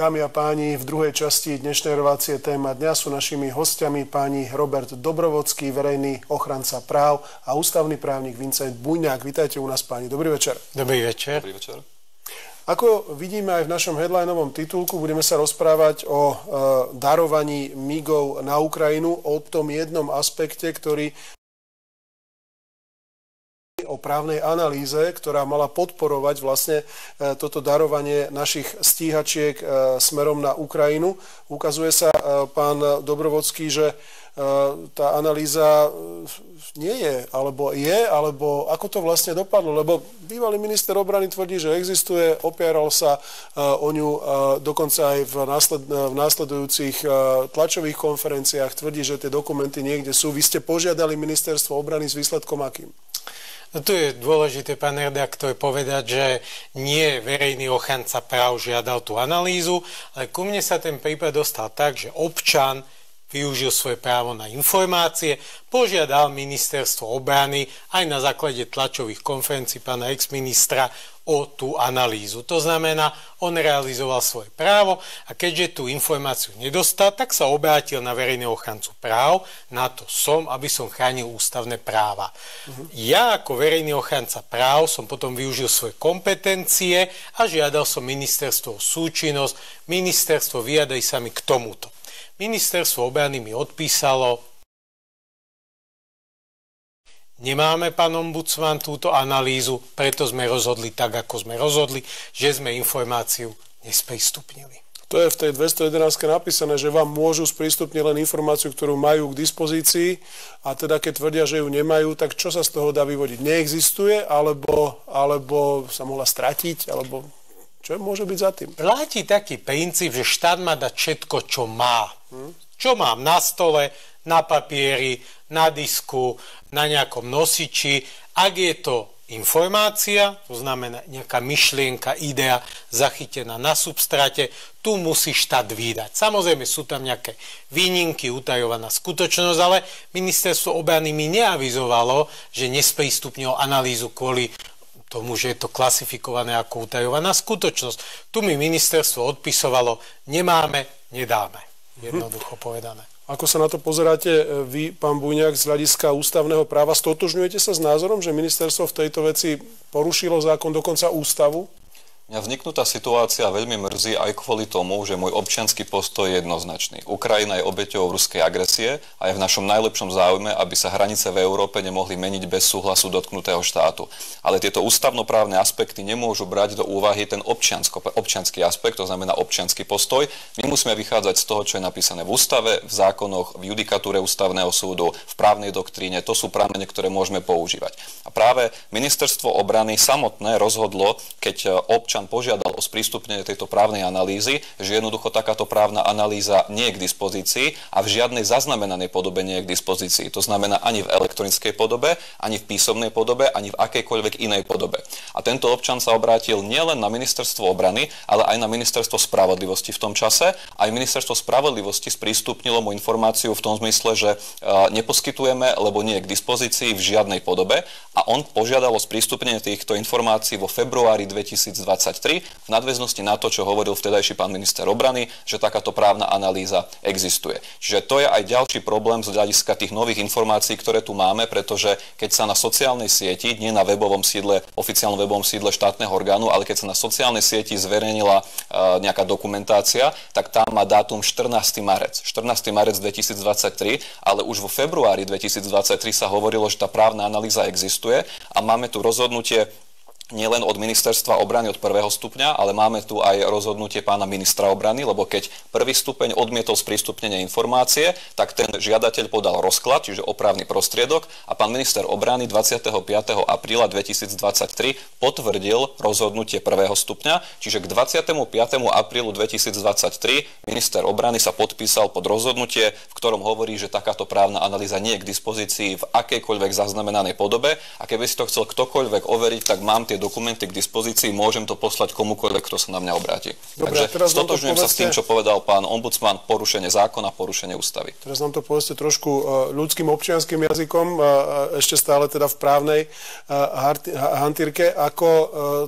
Dámy a páni, v druhej časti dnešnej relácie téma dňa sú našimi hostiami páni Robert Dobrovodský, verejný ochranca práv a ústavný právnik Vincent Bujňák. Vítajte u nás, páni. Dobrý večer. Dobrý večer. Dobrý večer. Ako vidíme aj v našom headlineovom titulku, budeme sa rozprávať o darovaní MIGov na Ukrajinu, o tom jednom aspekte, ktorý o právnej analýze, ktorá mala podporovať vlastne toto darovanie našich stíhačiek smerom na Ukrajinu. Ukazuje sa, pán Dobrovodský, že tá analýza nie je, alebo ako to vlastne dopadlo, lebo bývalý minister obrany tvrdí, že existuje, opieral sa o ňu dokonca aj v následujúcich tlačových konferenciách, tvrdí, že tie dokumenty niekde sú. Vy ste požiadali ministerstvo obrany s výsledkom akým? No tu je dôležité, pán redaktor, povedať, že nie verejný ochranca práv žiadal tú analýzu, ale ku mne sa ten prípad dostal tak, že občan využil svoje právo na informácie, požiadal ministerstvo obrany aj na základe tlačových konferencií pána ex-ministra o tú analýzu. To znamená, on realizoval svoje právo a keďže tú informáciu nedostal, tak sa obrátil na verejného ochrancu práv, na to som, aby som chránil ústavné práva. Ja ako verejný ochranca práv som potom využil svoje kompetencie a žiadal som ministerstvo o súčinnosť. Ministerstvo, vyjadri sa mi k tomuto. Ministerstvo obrany mi odpísalo: nemáme, pán ombudsman, túto analýzu, preto sme rozhodli tak, ako sme rozhodli, že sme informáciu nesprístupnili. To je v tej 211 napísané, že vám môžu sprístupniť len informáciu, ktorú majú k dispozícii, a teda keď tvrdia, že ju nemajú, tak čo sa z toho dá vyvodiť? Neexistuje, alebo sa mohla stratiť, alebo čo môže byť za tým? Platí taký princíp, že štát má dať všetko, čo má. Čo mám na stole, na papieri, na disku, na nejakom nosiči. Ak je to informácia, to znamená nejaká myšlienka, idea zachytená na substráte, tu musí štát vydať. Samozrejme sú tam nejaké výnimky, utajovaná skutočnosť, ale ministerstvo obrany mi neavizovalo, že nesprístupnilo analýzu kvôli tomu, že je to klasifikované ako utajovaná skutočnosť. Tu mi ministerstvo odpisovalo: nemáme, nedáme. Jednoducho povedané. Ako sa na to pozeráte vy, pán Bujňák, z hľadiska ústavného práva? Stotožňujete sa s názorom, že ministerstvo v tejto veci porušilo zákon, dokonca ústavu? Mňa vzniknutá situácia veľmi mrzí aj kvôli tomu, že môj občiansky postoj je jednoznačný. Ukrajina je obeťou ruskej agresie a je v našom najlepšom záujme, aby sa hranice v Európe nemohli meniť bez súhlasu dotknutého štátu. Ale tieto ústavnoprávne aspekty nemôžu brať do úvahy ten občiansky aspekt, to znamená občiansky postoj. My musíme vychádzať z toho, čo je napísané v ústave, v zákonoch, v judikatúre ústavného súdu, v právnej doktríne. To sú pramene, ktoré môžeme používať. A práve ministerstvo obrany samotné rozhodlo, keď občan požiadal o sprístupnenie tejto právnej analýzy, že jednoducho takáto právna analýza nie je k dispozícii a v žiadnej zaznamenanej podobe nie je k dispozícii. To znamená ani v elektronickej podobe, ani v písomnej podobe, ani v akejkoľvek inej podobe. A tento občan sa obrátil nielen na ministerstvo obrany, ale aj na ministerstvo spravodlivosti v tom čase. Aj ministerstvo spravodlivosti sprístupnilo mu informáciu v tom zmysle, že neposkytujeme, lebo nie je k dispozícii v žiadnej podobe, a on požiadal o sprístupnenie týchto informácií vo februári 2023 v nadväznosti na to, čo hovoril vtedajší pán minister obrany, že takáto právna analýza existuje. Čiže to je aj ďalší problém z hľadiska tých nových informácií, ktoré tu máme, pretože keď sa na sociálnej sieti, nie na webovom sídle, oficiálnom webovom sídle štátneho orgánu, ale keď sa na sociálnej sieti zverejnila nejaká dokumentácia, tak tam má dátum 14. marec. 14. marec 2023, ale už vo februári 2023 sa hovorilo, že tá právna analýza existuje a máme tu rozhodnutie nielen od ministerstva obrany od prvého stupňa, ale máme tu aj rozhodnutie pána ministra obrany, lebo keď prvý stupeň odmietol sprístupnenie informácie, tak ten žiadateľ podal rozklad, čiže opravný prostriedok, a pán minister obrany 25. apríla 2023 potvrdil rozhodnutie prvého stupňa, čiže k 25. aprílu 2023 minister obrany sa podpísal pod rozhodnutie, v ktorom hovorí, že takáto právna analýza nie je k dispozícii v akejkoľvek zaznamenanej podobe, a keby si to chcel ktokoľvek overiť, tak mám tie dokumenty k dispozícii, môžem to poslať komukoľvek, kto sa na mňa obráti. Dobre, takže stotožňujem sa s tým, čo povedal pán ombudsman, porušenie zákona, porušenie ústavy. Teraz nám to povedzte trošku ľudským občianskym jazykom, ešte stále teda v právnej hantírke, ako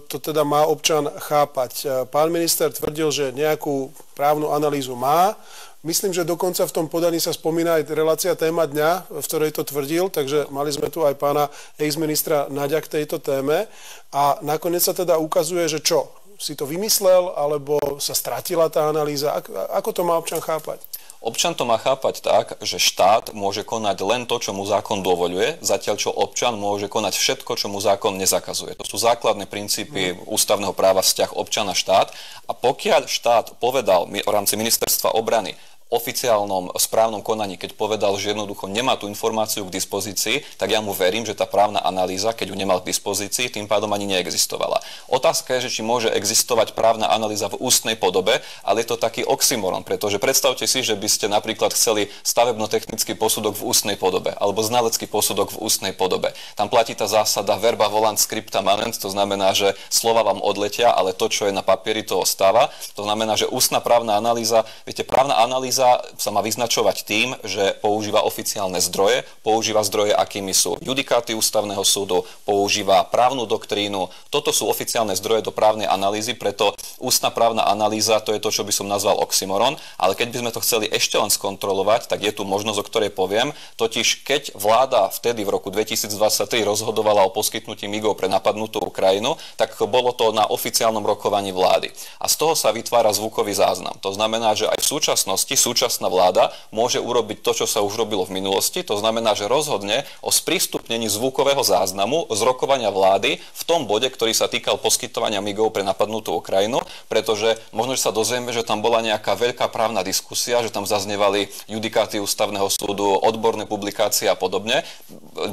to teda má občan chápať. Pán minister tvrdil, že nejakú právnu analýzu má. Myslím, že dokonca v tom podaní sa spomína aj relácia téma dňa, v ktorej to tvrdil, takže mali sme tu aj pána ex-ministra Naďa k tejto téme a nakoniec sa teda ukazuje, že čo? Si to vymyslel, alebo sa stratila tá analýza? Ako to má občan chápať? Občan to má chápať tak, že štát môže konať len to, čo mu zákon dovoľuje, zatiaľ čo občan môže konať všetko, čo mu zákon nezakazuje. To sú základné princípy ústavného práva vzťah občana-štát. A pokiaľ štát povedal v rámci ministerstva obrany, oficiálnom správnom konaní, keď povedal, že jednoducho nemá tú informáciu k dispozícii, tak ja mu verím, že tá právna analýza, keď ju nemal k dispozícii, tým pádom ani neexistovala. Otázka je, že či môže existovať právna analýza v ústnej podobe, ale je to taký oxymoron, pretože predstavte si, že by ste napríklad chceli stavebno-technický posudok v ústnej podobe alebo znalecký posudok v ústnej podobe. Tam platí tá zásada verba volant scripta manent, to znamená, že slova vám odletia, ale to, čo je na papieri, to ostáva. To znamená, že ústna právna analýza, viete, právna analýza sa má vyznačovať tým, že používa oficiálne zdroje, používa zdroje, akými sú judikáty ústavného súdu, používa právnu doktrínu. Toto sú oficiálne zdroje do právnej analýzy, preto ústna právna analýza, to je to, čo by som nazval oxymoron, ale keď by sme to chceli ešte len skontrolovať, tak je tu možnosť, o ktorej poviem, totiž keď vláda vtedy v roku 2023 rozhodovala o poskytnutí migov pre napadnutú Ukrajinu, tak bolo to na oficiálnom rokovaní vlády. A z toho sa vytvára zvukový záznam. To znamená, že aj v súčasnosti súčasná vláda môže urobiť to, čo sa už robilo v minulosti. To znamená, že rozhodne o sprístupnení zvukového záznamu z rokovania vlády v tom bode, ktorý sa týkal poskytovania migov pre napadnutú Ukrajinu, pretože možno, že sa dozvieme, že tam bola nejaká veľká právna diskusia, že tam zaznievali judikáty ústavného súdu, odborné publikácie a podobne.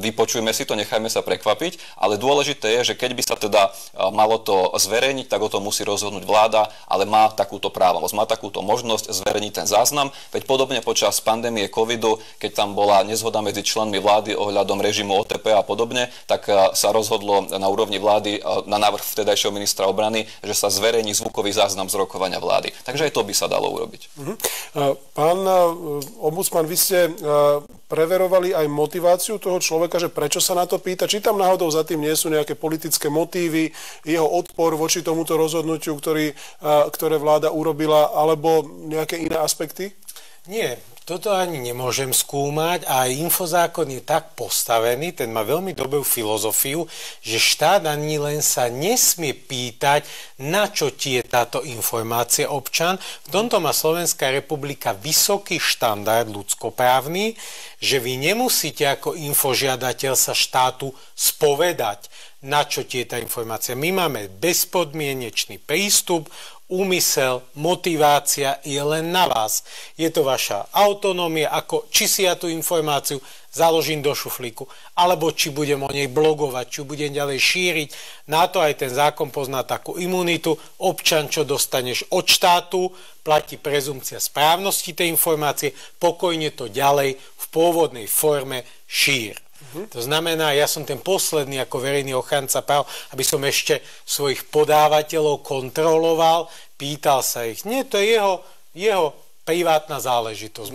Vypočujme si to, nechajme sa prekvapiť, ale dôležité je, že keď by sa teda malo to zverejniť, tak o tom musí rozhodnúť vláda, ale má takúto právomosť, má takúto možnosť zverejniť ten záznam. Veď podobne počas pandémie covidu, keď tam bola nezhoda medzi členmi vlády ohľadom režimu OTP a podobne, tak sa rozhodlo na úrovni vlády na návrh vtedajšieho ministra obrany, že sa zverejní zvukový záznam z rokovania vlády. Takže aj to by sa dalo urobiť. Pán ombudsman, vy ste preverovali aj motiváciu toho človeka, že prečo sa na to pýta? Či tam náhodou za tým nie sú nejaké politické motívy, jeho odpor voči tomuto rozhodnutiu, ktoré vláda urobila, alebo nejaké iné aspekty? Nie, toto ani nemôžem skúmať a aj infozákon je tak postavený, ten má veľmi dobrú filozofiu, že štát ani len sa nesmie pýtať, na čo ti je táto informácia občan. V tomto má Slovenská republika vysoký štandard ľudskoprávny, že vy nemusíte ako infožiadateľ sa štátu spovedať, na čo ti je tá informácia. My máme bezpodmienečný prístup, úmysel, motivácia je len na vás. Je to vaša autonómia, ako či si ja tú informáciu založím do šuflíku, alebo či budem o nej blogovať, či budem ďalej šíriť. Na to aj ten zákon pozná takú imunitu. Občan, čo dostaneš od štátu, platí prezumpcia správnosti tej informácie, pokojne to ďalej v pôvodnej forme šír. To znamená, ja som ten posledný ako verejný ochranca práv, aby som ešte svojich podávateľov kontroloval, pýtal sa ich. Nie, to je jeho privátna záležitosť.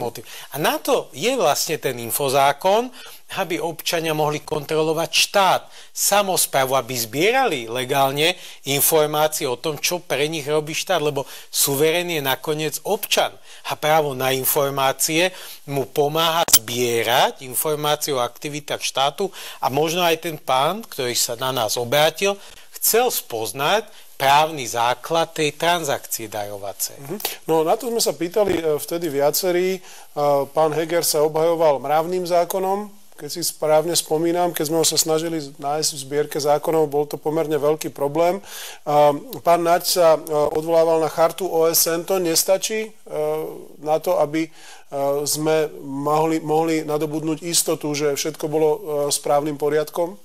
A na to je vlastne ten infozákon, aby občania mohli kontrolovať štát, samosprávu, aby zbierali legálne informácie o tom, čo pre nich robí štát, lebo suverén je nakoniec občan. A právo na informácie mu pomáha zbierať informácie o aktivitách štátu a možno aj ten pán, ktorý sa na nás obrátil, chcel spoznať právny základ tej transakcie darovacej. No na to sme sa pýtali vtedy viacerí. Pán Heger sa obhajoval mravným zákonom, keď si správne spomínam, keď sme ho sa snažili nájsť v zbierke zákonov, bol to pomerne veľký problém. Pán Naď sa odvolával na chartu OSN, to nestačí na to, aby sme mohli nadobudnúť istotu, že všetko bolo správnym poriadkom?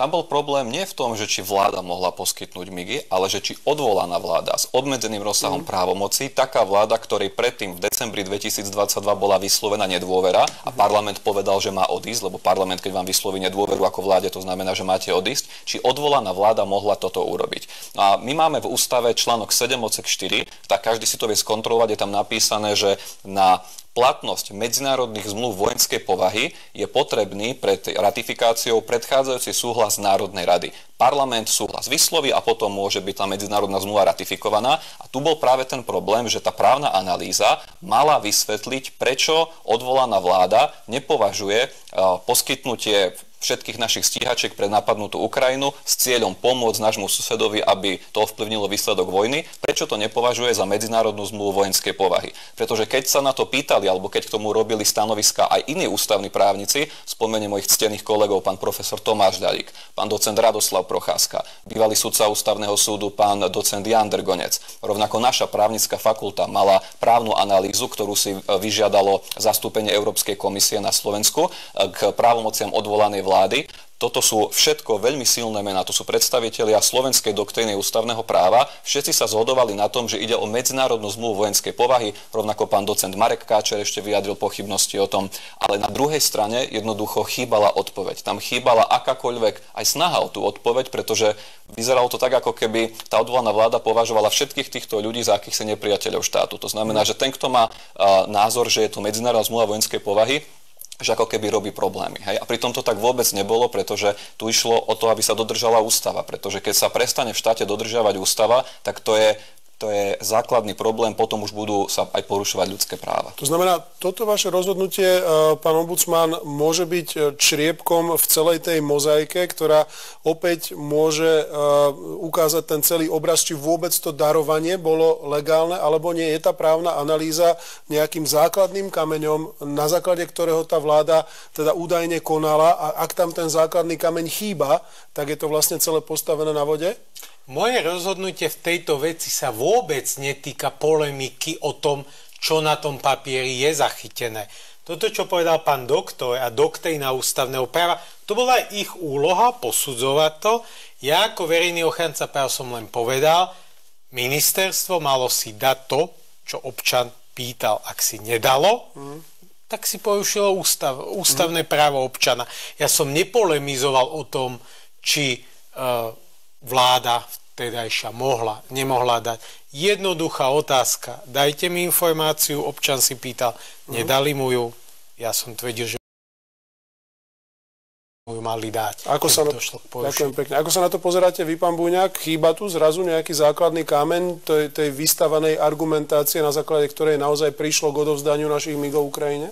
Tam bol problém nie v tom, že či vláda mohla poskytnúť migy, ale že či odvolaná vláda s obmedzeným rozsahom právomocí, taká vláda, ktorej predtým v decembri 2022 bola vyslovená nedôvera a parlament povedal, že má odísť, lebo parlament, keď vám vysloví nedôveru ako vláde, to znamená, že máte odísť, či odvolaná vláda mohla toto urobiť. No a my máme v ústave článok 7 odsek 4, tak každý si to vie skontrolovať, je tam napísané, že na platnosť medzinárodných zmluv vojenskej povahy je potrebný pred ratifikáciou predchádzajúci súhlas Národnej rady. Parlament súhlas vysloví a potom môže byť tá medzinárodná zmluva ratifikovaná. A tu bol práve ten problém, že tá právna analýza mala vysvetliť, prečo odvolaná vláda nepovažuje poskytnutie všetkých našich stíhačiek pre napadnutú Ukrajinu s cieľom pomôcť nášmu susedovi, aby to ovplyvnilo výsledok vojny. Prečo to nepovažuje za medzinárodnú zmluvu vojenskej povahy? Pretože keď sa na to pýtali, alebo keď k tomu robili stanoviska aj iní ústavní právnici, spomeniem mojich ctených kolegov, pán profesor Tomáš Ďalík, pán docent Radoslav Procházka, bývalý sudca ústavného súdu, pán docent Jan Drgonec. Rovnako naša právnická fakulta mala právnu analýzu, ktorú si vyžiadalo zastúpenie Európskej komisie na Slovensku k právomociam odvolanej vlády. Toto sú všetko veľmi silné mená, to sú predstavitelia slovenskej doktríny ústavného práva. Všetci sa zhodovali na tom, že ide o medzinárodnú zmluvu vojenskej povahy, rovnako pán docent Marek Káčer ešte vyjadril pochybnosti o tom, ale na druhej strane jednoducho chýbala odpoveď. Tam chýbala akákoľvek aj snaha o tú odpoveď, pretože vyzeralo to tak, ako keby tá odvolaná vláda považovala všetkých týchto ľudí za akýchsi nepriateľov štátu. To znamená, že ten, kto má názor, že je tu medzinárodná zmluva vojenskej povahy, že ako keby robí problémy. Hej? A pritom to tak vôbec nebolo, pretože tu išlo o to, aby sa dodržala ústava. Pretože keď sa prestane v štáte dodržiavať ústava, tak to je základný problém, potom už budú sa aj porušovať ľudské práva. To znamená, toto vaše rozhodnutie, pán ombudsman, môže byť čriepkom v celej tej mozaike, ktorá opäť môže ukázať ten celý obraz, či vôbec to darovanie bolo legálne, alebo nie. Je tá právna analýza nejakým základným kameňom, na základe ktorého tá vláda teda údajne konala, a ak tam ten základný kameň chýba, tak je to vlastne celé postavené na vode? Moje rozhodnutie v tejto veci sa vôbec netýka polemiky o tom, čo na tom papieri je zachytené. Toto, čo povedal pán doktor a doktrína ústavného práva, to bola aj ich úloha posudzovať to. Ja ako verejný ochranca práv som len povedal, ministerstvo malo si dať to, čo občan pýtal. Ak si nedalo, tak si porušilo ústavné právo občana. Ja som nepolemizoval o tom, či vláda vtedajšia mohla, nemohla dať. Jednoduchá otázka. Dajte mi informáciu, občan si pýtal, nedali mu ju. Ja som tvrdil, že ju mali dať. Ďakujem pekne. Ako sa na to pozeráte vy, pán Buňák? Chýba tu zrazu nejaký základný kameň tej vystavanej argumentácie, na základe ktorej naozaj prišlo k odovzdaniu našich migov Ukrajine?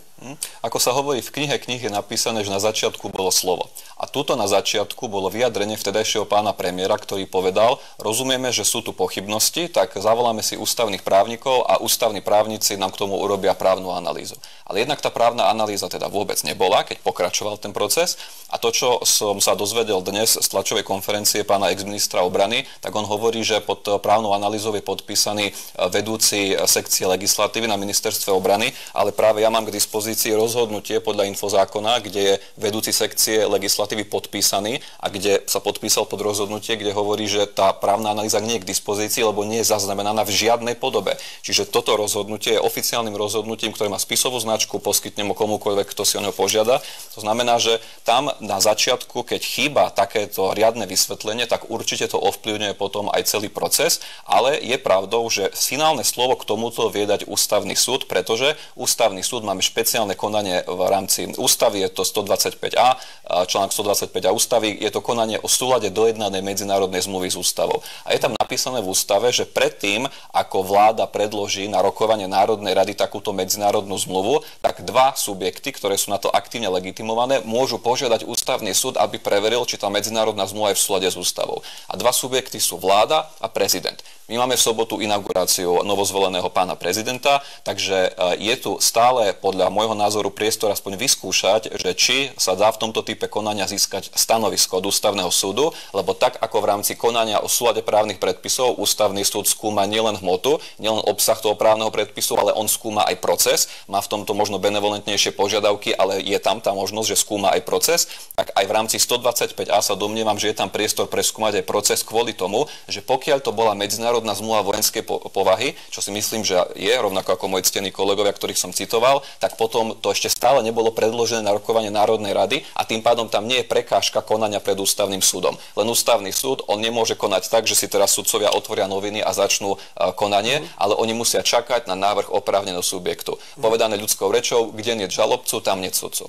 Ako sa hovorí v knihe je napísané, že na začiatku bolo slovo. A tuto na začiatku bolo vyjadrenie vtedajšieho pána premiéra, ktorý povedal, rozumieme, že sú tu pochybnosti, tak zavoláme si ústavných právnikov a ústavní právnici nám k tomu urobia právnu analýzu. Ale jednak tá právna analýza teda vôbec nebola, keď pokračoval ten proces. A to, čo som sa dozvedel dnes z tlačovej konferencie pána exministra obrany, tak on hovorí, že pod právnou analýzou je podpísaný vedúci sekcie legislatívy na ministerstve obrany, ale práve ja mám k dispozícii rozhodnutie podľa infozákona, kde je vedúci sekcie legislatívy podpísaný a kde sa podpísal pod rozhodnutie, kde hovorí, že tá právna analýza nie je k dispozícii, lebo nie je zaznamenaná v žiadnej podobe. Čiže toto rozhodnutie je oficiálnym rozhodnutím, ktoré má spisovú značku, poskytnem ho komukoľvek, kto si o neho požiada. To znamená, že tam na začiatku, keď chýba takéto riadne vysvetlenie, tak určite to ovplyvňuje potom aj celý proces, ale je pravdou, že finálne slovo k tomuto vie dať ústavný súd, pretože ústavný súd máme špeciálne konanie v rámci ústavy, je to 125a, článok 125a ústavy, je to konanie o súlade dojednanej medzinárodnej zmluvy s ústavou. A je tam napísané v ústave, že predtým, ako vláda predloží na rokovanie Národnej rady takúto medzinárodnú zmluvu, tak dva subjekty, ktoré sú na to aktívne legitimované, môžu požiadať ústavný súd, aby preveril, či tá medzinárodná zmluva je v súlade s ústavou. A dva subjekty sú vláda a prezident. My máme v sobotu inauguráciu novozvoleného pána prezidenta, takže je tu stále podľa môjho môjho názoru priestor aspoň vyskúšať, že či sa dá v tomto type konania získať stanovisko od ústavného súdu, lebo tak ako v rámci konania o súlade právnych predpisov ústavný súd skúma nielen hmotu, nielen obsah toho právneho predpisu, ale on skúma aj proces, má v tomto možno benevolentnejšie požiadavky, ale je tam tá možnosť, že skúma aj proces, tak aj v rámci 125a sa domnievam, že je tam priestor preskúmať aj proces kvôli tomu, že pokiaľ to bola medzinárodná zmluva vojenskej povahy, čo si myslím, že je, rovnako ako moji ctení kolegovia, ktorých som citoval, tak potom to ešte stále nebolo predložené na rokovanie Národnej rady a tým pádom tam nie je prekážka konania pred ústavným súdom. Len ústavný súd, on nemôže konať tak, že si teraz sudcovia otvoria noviny a začnú konanie, ale oni musia čakať na návrh oprávneného subjektu. Povedané ľudskou rečou, kde nie je žalobcu, tam nie je sudcu.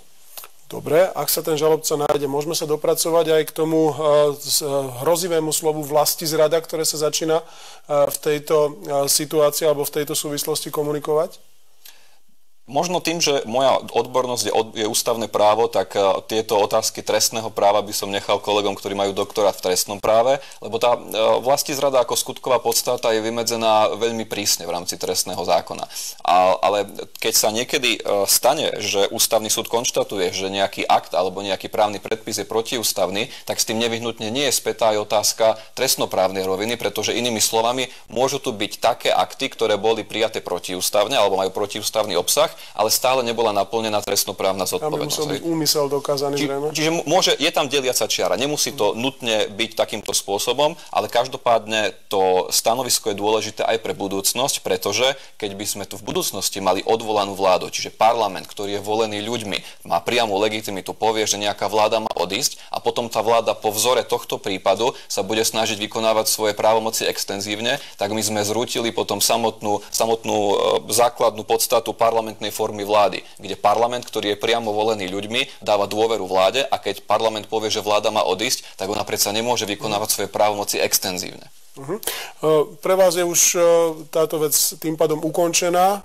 Dobre, ak sa ten žalobca nájde, môžeme sa dopracovať aj k tomu hrozivému slovu vlastizrada, ktoré sa začína v tejto situácii alebo v tejto súvislosti komunikovať? Možno tým, že moja odbornosť je ústavné právo, tak tieto otázky trestného práva by som nechal kolegom, ktorí majú doktorát v trestnom práve, lebo tá vlastizrada ako skutková podstata je vymedzená veľmi prísne v rámci trestného zákona. Ale keď sa niekedy stane, že ústavný súd konštatuje, že nejaký akt alebo nejaký právny predpis je protiústavný, tak s tým nevyhnutne nie je spätá aj otázka trestnoprávnej roviny, pretože inými slovami môžu tu byť také akty, ktoré boli prijaté protiústavne alebo majú protiústavný obsah, ale stále nebola naplnená trestnoprávna zodpovednosť. Tam by musel byť úmysel dokázaný, zrejme. Čiže je tam deliaca čiara. Nemusí to nutne byť takýmto spôsobom, ale každopádne to stanovisko je dôležité aj pre budúcnosť, pretože keď by sme tu v budúcnosti mali odvolanú vládu, čiže parlament, ktorý je volený ľuďmi, má priamu legitimitu, povie, že nejaká vláda má odísť a potom tá vláda po vzore tohto prípadu sa bude snažiť vykonávať svoje právomoci extenzívne, tak my sme zrútili potom samotnú základnú podstatu parlamentnej formy vlády, kde parlament, ktorý je priamo volený ľuďmi, dáva dôveru vláde a keď parlament povie, že vláda má odísť, tak ona predsa nemôže vykonávať svoje právomoci extenzívne. Pre vás je už táto vec tým pádom ukončená.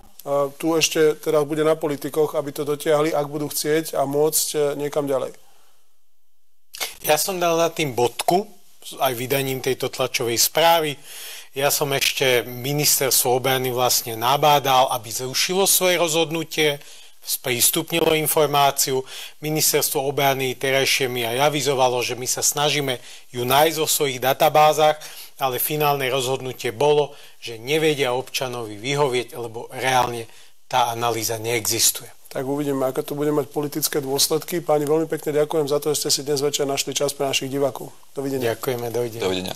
Tu ešte teraz bude na politikoch, aby to dotiahli, ak budú chcieť a môcť niekam ďalej. Ja som dal na tým bodku aj vydaním tejto tlačovej správy. Ja som ešte ministerstvo obrany vlastne nabádal, aby zrušilo svoje rozhodnutie, sprístupnilo informáciu. Ministerstvo obrany terajšie mi aj avizovalo, že my sa snažíme ju nájsť vo svojich databázach, ale finálne rozhodnutie bolo, že nevedia občanovi vyhovieť, lebo reálne tá analýza neexistuje. Tak uvidíme, aké to bude mať politické dôsledky. Páni, veľmi pekne ďakujem za to, že ste si dnes večer našli čas pre našich divákov. Dovidenia. Ďakujeme, dovidenia. Dovidenia.